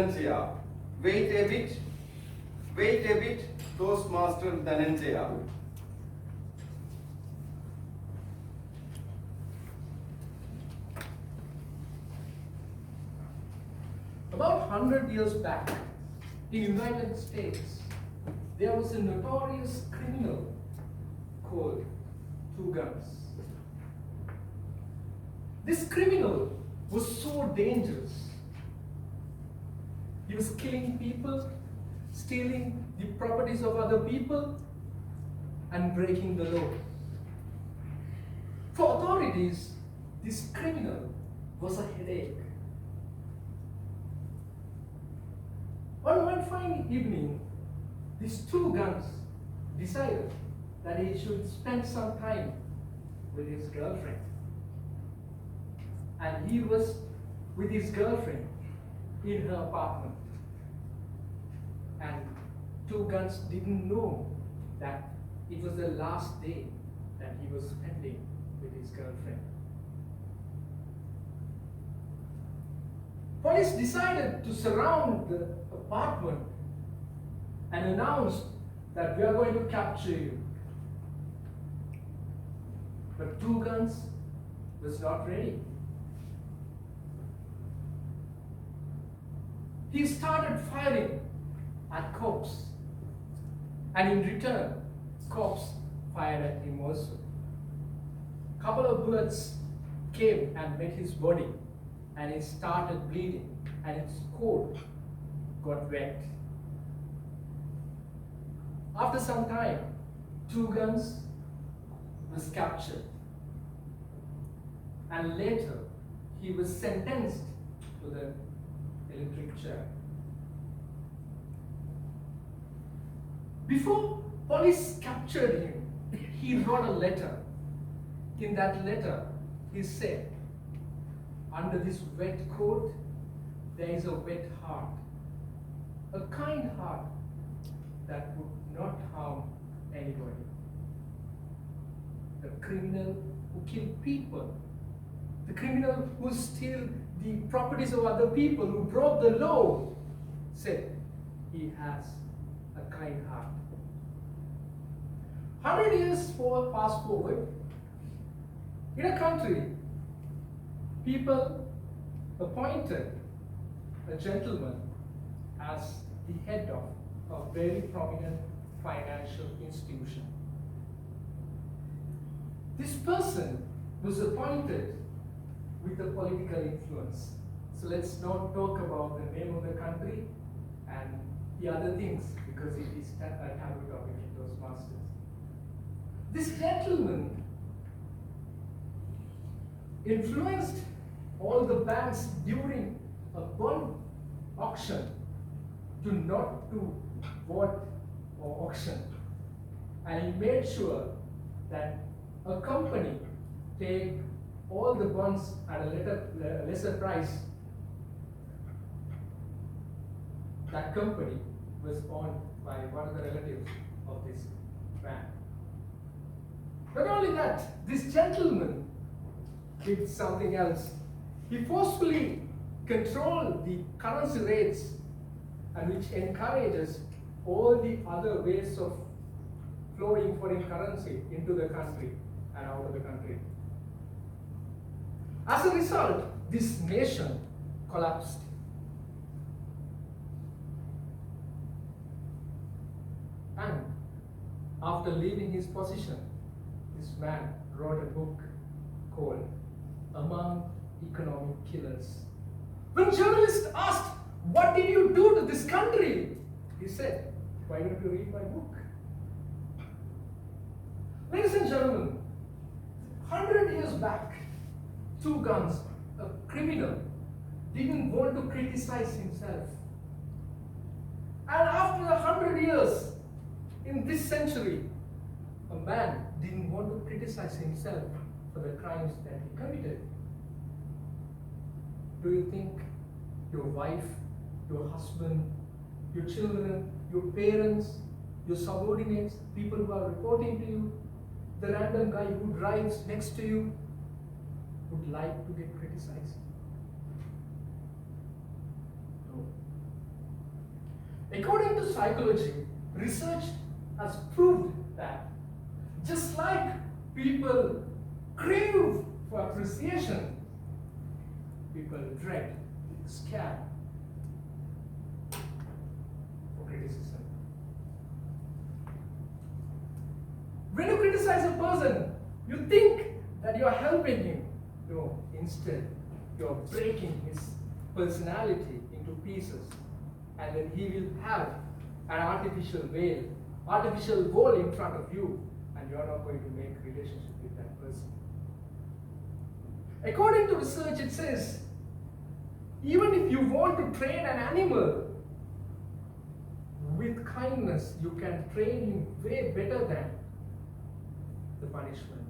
Dhananjaya. Wait a bit, Toastmaster Dhananjaya. About 100 years back, in the United States, there was a notorious criminal called Two Guns. This criminal was so dangerous. He was killing people, stealing the properties of other people, and breaking the law. For authorities, this criminal was a headache. On one fine evening, these Two Guns decided that he should spend some time with his girlfriend. And he was with his girlfriend in her apartment. And Two Guns didn't know that it was the last day that he was spending with his girlfriend. Police decided to surround the apartment and announced that we are going to capture you. But Two Guns was not ready. He started firing at cops, and in return, cops fired at him also. A couple of bullets came and met his body, and he started bleeding, and his coat got wet. After some time, Two Guns was captured, and later he was sentenced to the electric chair. Before police captured him, he wrote a letter. In that letter, he said, "Under this wet coat, there is a wet heart, a kind heart that would not harm anybody." The criminal who killed people, the criminal who steal the properties of other people, who broke the law, said he has a kind heart. 100 years fast forward, in a country, people appointed a gentleman as the head of a very prominent financial institution. This person was appointed with a political influence. So let's not talk about the name of the country and the other things, because it is a taboo topic in Toastmasters. This gentleman influenced all the banks during a bond auction to not to vote or auction, and he made sure that a company take all the bonds at a lesser price. That company was owned by one of the relatives of this man. Not only that, this gentleman did something else. He forcefully controlled the currency rates, and which encourages all the other ways of flowing foreign currency into the country and out of the country. As a result, this nation collapsed. And after leaving his position, this man wrote a book called Among Economic Killers. When journalists asked, "What did you do to this country?" he said, "Why don't you read my book?" Ladies and gentlemen, 100 years back, Two Guns, a criminal, didn't want to criticize himself. And after 100 years, in this century, a man didn't want to criticize himself for the crimes that he committed. Do you think your wife, your husband, your children, your parents, your subordinates, people who are reporting to you, the random guy who drives next to you, would like to get criticized? No. According to psychology, research has proved that just like people crave for appreciation, people dread, scare for criticism. When you criticize a person, you think that you are helping him. No, instead, you are breaking his personality into pieces, and then he will have an artificial wall in front of you, and you are not going to make a relationship with that person. According to research, it says, even if you want to train an animal with kindness, you can train him way better than the punishment.